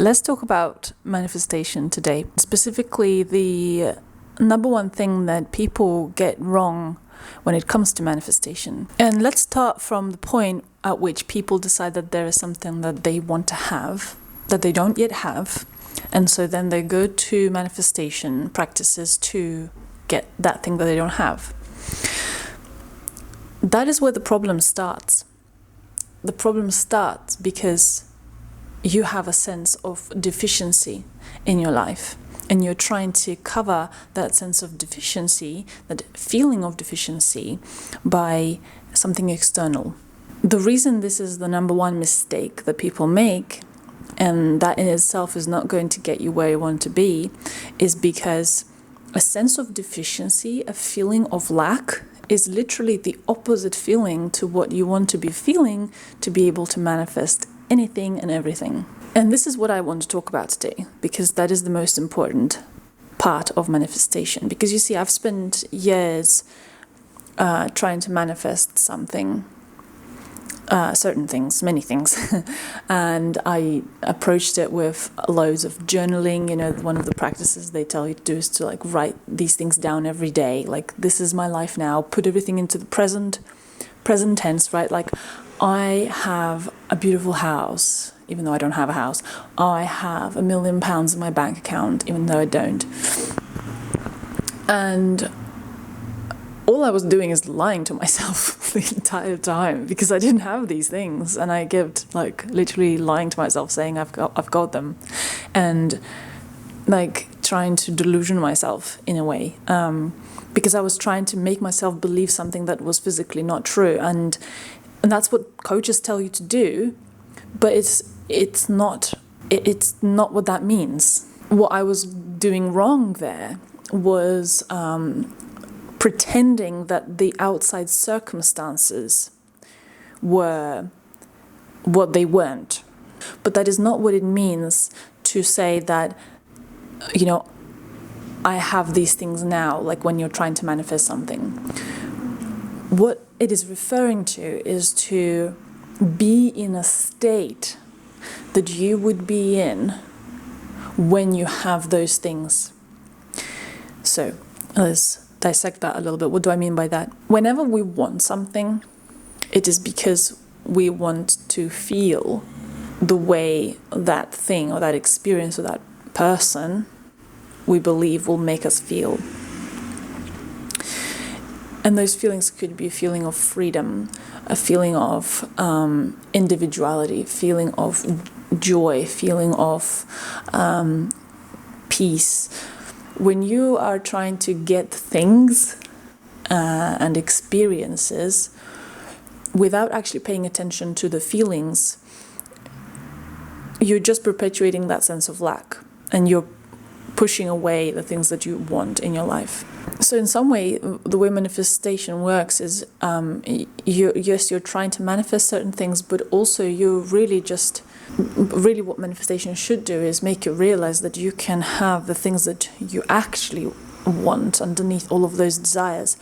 Let's talk about manifestation today. Specifically, the number one thing that people get wrong when it comes to manifestation. And let's start from the point at which people decide that there is something that they want to have, that they don't yet have. And so then they go to manifestation practices to get that thing that they don't have. That is where the problem starts. The problem starts because you have a sense of deficiency in your life, and you're trying to cover that sense of deficiency, that feeling of deficiency, by something external. The reason this is the number one mistake that people make, and that in itself is not going to get you where you want to be, is because a sense of deficiency, a feeling of lack, is literally the opposite feeling to what you want to be feeling to be able to manifest anything and everything. And this is what I want to talk about today, because that is the most important part of manifestation. Because you see, I've spent years trying to manifest something, certain things, many things. And I approached it with loads of journaling. You know, one of the practices they tell you to do is to like write these things down every day. Like, this is my life now. Put everything into the present tense, right? Like, I have a beautiful house, even though I don't have a house. I have £1 million in my bank account, even though I don't. And all I was doing is lying to myself the entire time, because I didn't have these things, and I kept like literally lying to myself, saying I've got them, and like trying to delusion myself in a way, because I was trying to make myself believe something that was physically not true, and that's what coaches tell you to do, but it's not what that means. What I was doing wrong there was pretending that the outside circumstances were what they weren't. But that is not what it means to say that, you know, I have these things now, like when you're trying to manifest something. What it is referring to is to be in a state that you would be in when you have those things. So let's dissect that a little bit. What do I mean by that? Whenever we want something, it is because we want to feel the way that thing or that experience or that person we believe will make us feel. And those feelings could be a feeling of freedom, a feeling of individuality, feeling of joy, feeling of peace. When you are trying to get things and experiences without actually paying attention to the feelings, you're just perpetuating that sense of lack, and you're pushing away the things that you want in your life. So in some way, the way manifestation works is you're trying to manifest certain things, but also you're really what manifestation should do is make you realize that you can have the things that you actually want underneath all of those desires.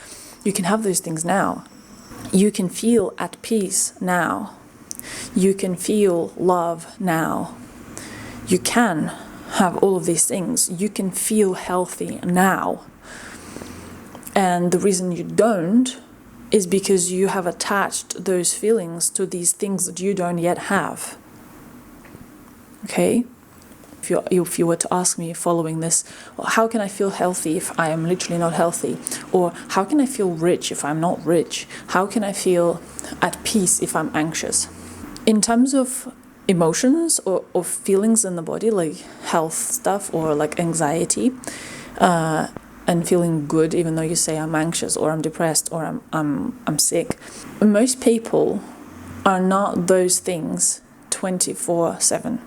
You can have those things now. You can feel at peace now. You can feel love now. You can have all of these things. You can feel healthy now. And the reason you don't is because you have attached those feelings to these things that you don't yet have. Okay? If you were to ask me following this, well, how can I feel healthy if I am literally not healthy? Or how can I feel rich if I'm not rich? How can I feel at peace if I'm anxious? In terms of emotions or feelings in the body, like health stuff or like anxiety, and feeling good even though you say I'm anxious or I'm depressed or I'm sick. Most people are not those things 24/7.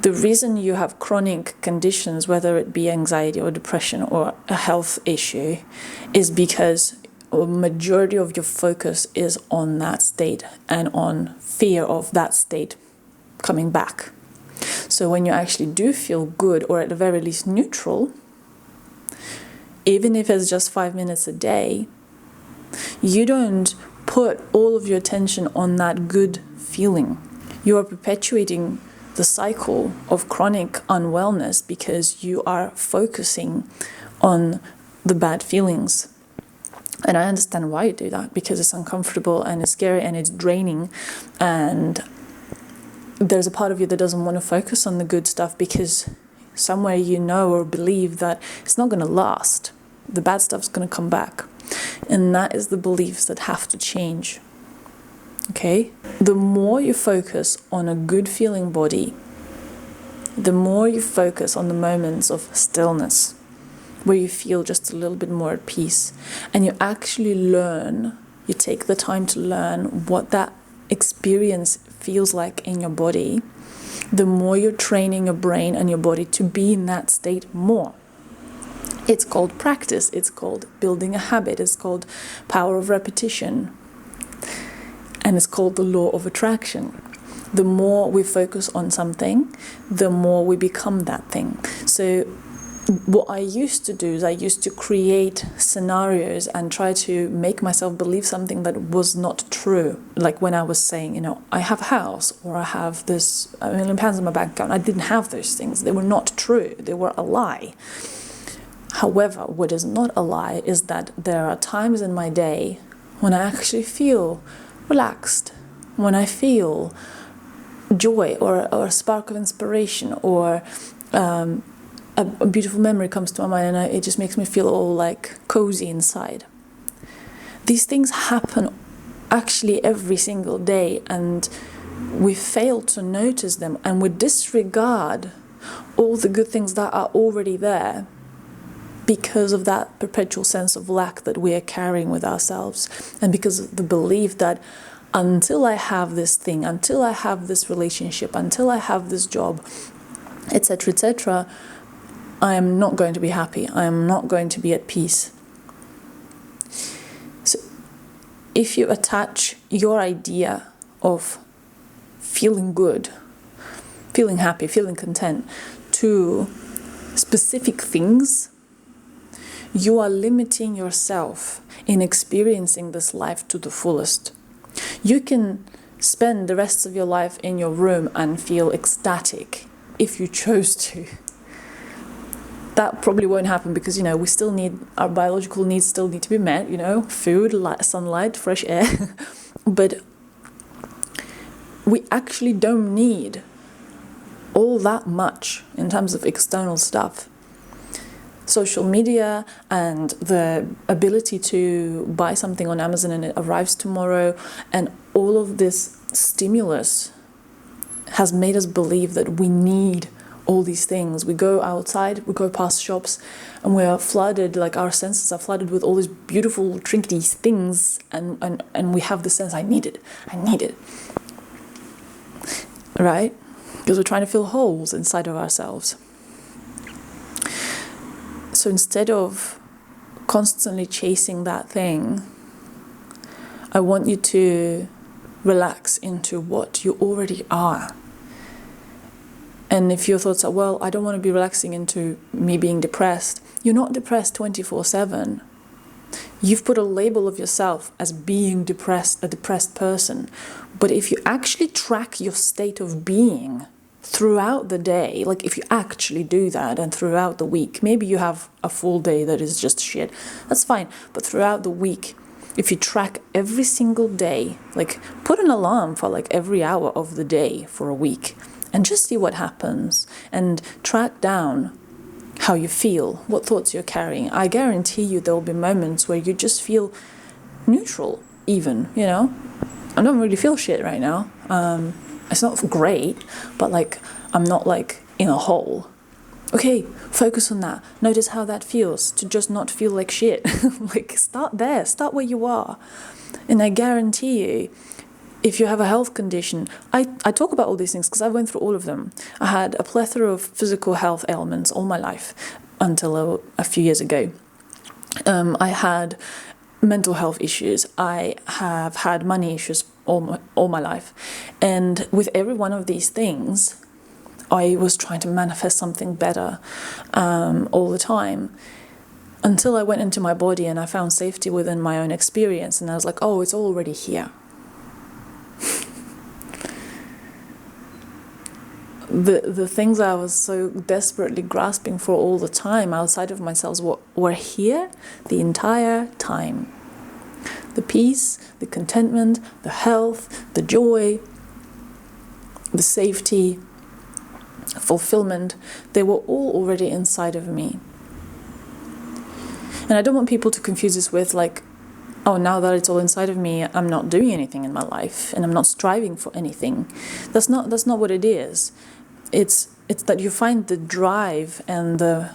The reason you have chronic conditions, whether it be anxiety or depression or a health issue, is because a majority of your focus is on that state and on fear of that state coming back. So when you actually do feel good, or at the very least neutral, even if it's just 5 minutes a day, you don't put all of your attention on that good feeling. You are perpetuating the cycle of chronic unwellness because you are focusing on the bad feelings. And I understand why you do that, because it's uncomfortable and it's scary and it's draining, and there's a part of you that doesn't want to focus on the good stuff because somewhere you know or believe that it's not going to last. The bad stuff's going to come back. And that is the beliefs that have to change. Okay? The more you focus on a good feeling body, the more you focus on the moments of stillness, where you feel just a little bit more at peace, and you actually learn, you take the time to learn what that experience feels like in your body, the more you're training your brain and your body to be in that state more. It's called practice, it's called building a habit, it's called power of repetition, and it's called the law of attraction. The more we focus on something, the more we become that thing. So what I used to do is I used to create scenarios and try to make myself believe something that was not true. Like when I was saying, I have a house, or I have this £1 million in my bank account. I didn't have those things. They were not true. They were a lie. However, what is not a lie is that there are times in my day when I actually feel relaxed, when I feel joy or a spark of inspiration, or a beautiful memory comes to my mind, and it just makes me feel all like cozy inside. These things happen actually every single day, and we fail to notice them, and we disregard all the good things that are already there because of that perpetual sense of lack that we are carrying with ourselves, and because of the belief that until I have this thing, until I have this relationship, until I have this job, etc., etc., I am not going to be happy. I am not going to be at peace. So if you attach your idea of feeling good, feeling happy, feeling content to specific things, you are limiting yourself in experiencing this life to the fullest. You can spend the rest of your life in your room and feel ecstatic if you chose to. That probably won't happen because, we still need, our biological needs still need to be met, food, light, sunlight, fresh air. But we actually don't need all that much in terms of external stuff. Social media and the ability to buy something on Amazon and it arrives tomorrow, and all of this stimulus has made us believe that we need all these things. We go outside, we go past shops, and we are flooded, like our senses are flooded with all these beautiful, trinkety things, and we have the sense, I need it, right? Because we're trying to fill holes inside of ourselves. So instead of constantly chasing that thing, I want you to relax into what you already are. And if your thoughts are, well, I don't want to be relaxing into me being depressed, you're not depressed 24/7. You've put a label of yourself as being depressed, a depressed person. But if you actually track your state of being throughout the day, like if you actually do that, and throughout the week, maybe you have a full day that is just shit, that's fine. But throughout the week, if you track every single day, like put an alarm for like every hour of the day for a week, and just see what happens, and track down how you feel, what thoughts you're carrying. I guarantee you there will be moments where you just feel neutral even, I don't really feel shit right now. It's not great, but like I'm not like in a hole. Okay, focus on that. Notice how that feels to just not feel like shit. Like start there, start where you are. And I guarantee you, if you have a health condition, I talk about all these things because I went through all of them. I had a plethora of physical health ailments all my life until a few years ago. I had mental health issues. I have had money issues all my life. And with every one of these things, I was trying to manifest something better all the time, until I went into my body and I found safety within my own experience. And I was like, oh, it's already here. the things I was so desperately grasping for all the time outside of myself were here the entire time. The peace, the contentment, the health, the joy, the safety, fulfillment, they were all already inside of me. And I don't want people to confuse this with like, oh, now that it's all inside of me, I'm not doing anything in my life and I'm not striving for anything. That's not what it is. It's that you find the drive and the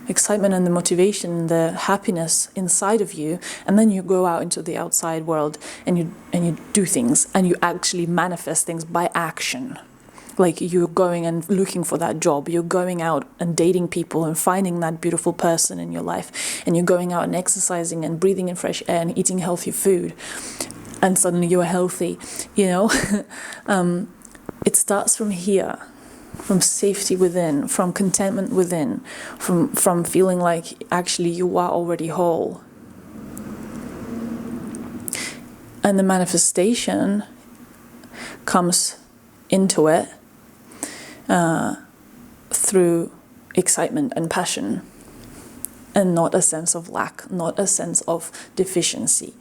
excitement and the motivation, the happiness inside of you, and then you go out into the outside world and you do things and you actually manifest things by action. Like you're going and looking for that job, you're going out and dating people and finding that beautiful person in your life, and you're going out and exercising and breathing in fresh air and eating healthy food, and suddenly you're healthy, you know. It starts from here, from safety within, from contentment within, from feeling like actually you are already whole. And the manifestation comes into it through excitement and passion, and not a sense of lack, not a sense of deficiency.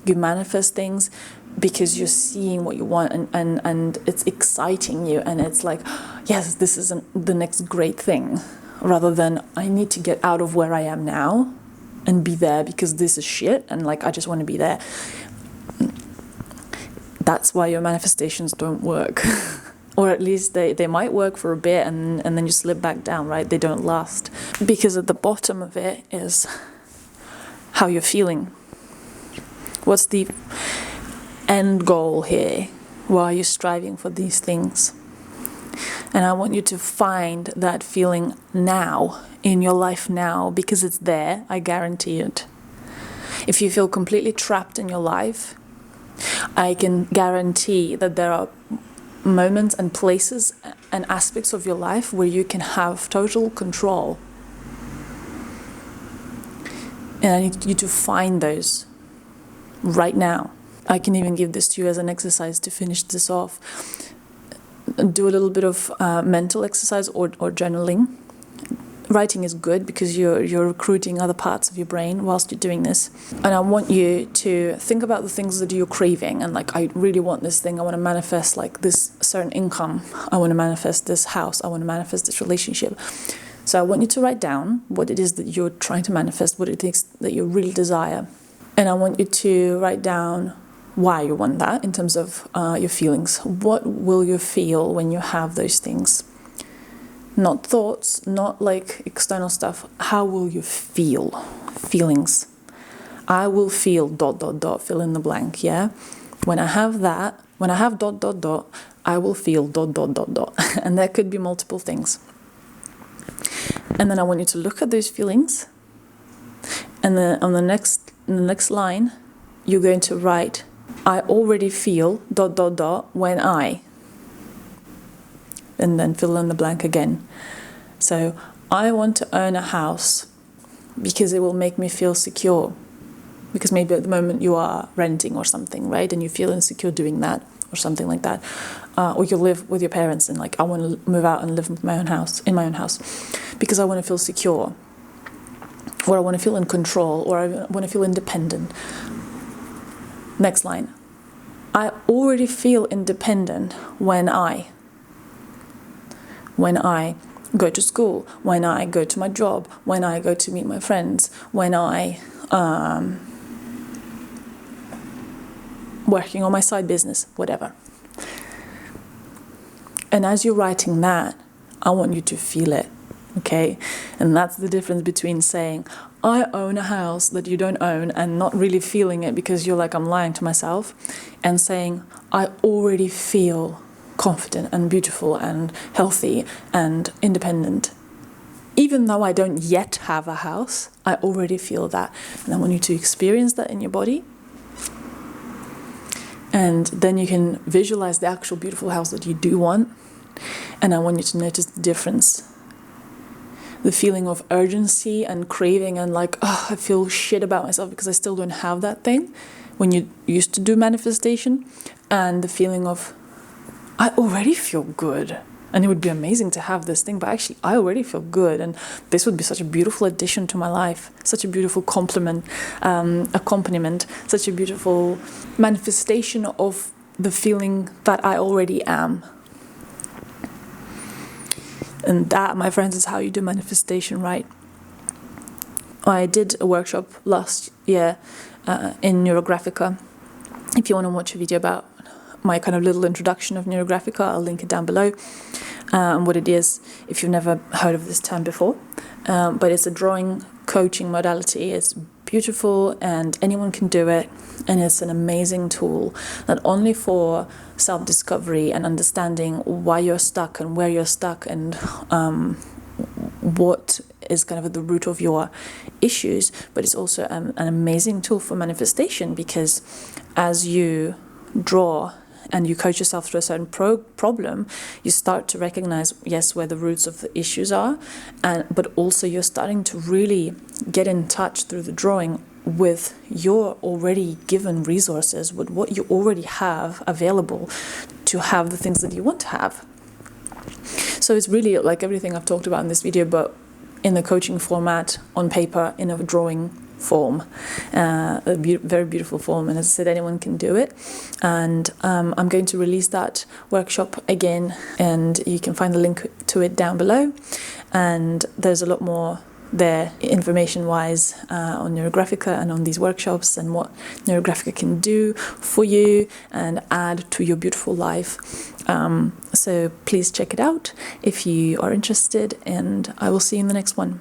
You manifest things because you're seeing what you want, and it's exciting you, and it's like, yes, this is the next great thing, rather than I need to get out of where I am now and be there because this is shit and like I just want to be there. That's why your manifestations don't work. Or at least they might work for a bit and then you slip back down, right? They don't last. Because at the bottom of it is how you're feeling. What's the end goal here? Why are you striving for these things? And I want you to find that feeling now, in your life now, because it's there, I guarantee it. If you feel completely trapped in your life, I can guarantee that there are moments and places and aspects of your life where you can have total control. And I need you to find those right now. I can even give this to you as an exercise to finish this off. Do a little bit of mental exercise or journaling. Writing is good because you're recruiting other parts of your brain whilst you're doing this. And I want you to think about the things that you're craving, and like, I really want this thing, I want to manifest like this certain income, I want to manifest this house, I want to manifest this relationship. So I want you to write down what it is that you're trying to manifest, what it is that you really desire. And I want you to write down why you want that in terms of your feelings. What will you feel when you have those things? Not thoughts, not like external stuff. How will you feel? Feelings. I will feel ... fill in the blank, yeah? When I have that, when I have ... I will feel ... And there could be multiple things. And then I want you to look at those feelings. And then on the next line, you're going to write, I already feel ... when I... and then fill in the blank again. So I want to own a house because it will make me feel secure. Because maybe at the moment you are renting or something, right? And you feel insecure doing that or something like that. Or you live with your parents and like, I want to move out and live in my own house, because I want to feel secure. Or I want to feel in control, or I want to feel independent. Next line. I already feel independent when I go to school, when I go to my job, when I go to meet my friends, when I working on my side business, whatever. And as you're writing that, I want you to feel it, okay? And that's the difference between saying, I own a house that you don't own, and not really feeling it because you're like, I'm lying to myself, and saying, I already feel confident and beautiful and healthy and independent. Even though I don't yet have a house, I already feel that. And I want you to experience that in your body. And then you can visualize the actual beautiful house that you do want. And I want you to notice the difference. The feeling of urgency and craving and like, oh, I feel shit about myself because I still don't have that thing when you used to do manifestation. And the feeling of, I already feel good. and it would be amazing to have this thing, but actually I already feel good, and this would be such a beautiful addition to my life, such a beautiful accompaniment, such a beautiful manifestation of the feeling that I already am. And that, my friends, is how you do manifestation right. I did a workshop last year in Neurographica. If you want to watch a video about my kind of little introduction of Neurographica, I'll link it down below, and what it is, if you've never heard of this term before. But it's a drawing coaching modality. It's beautiful and anyone can do it, and it's an amazing tool, not only for self-discovery and understanding why you're stuck and where you're stuck, and what is kind of at the root of your issues, but it's also an amazing tool for manifestation, because as you draw and you coach yourself through a certain problem, you start to recognize, yes, where the roots of the issues are, but also you're starting to really get in touch through the drawing with your already given resources, with what you already have available to have the things that you want to have. So it's really like everything I've talked about in this video, but in the coaching format, on paper, in a drawing form, a very beautiful form. And as I said, anyone can do it. And I'm going to release that workshop again, and you can find the link to it down below. And there's a lot more there information-wise on Neurographica and on these workshops, and what Neurographica can do for you and add to your beautiful life. So please check it out if you are interested, and I will see you in the next one.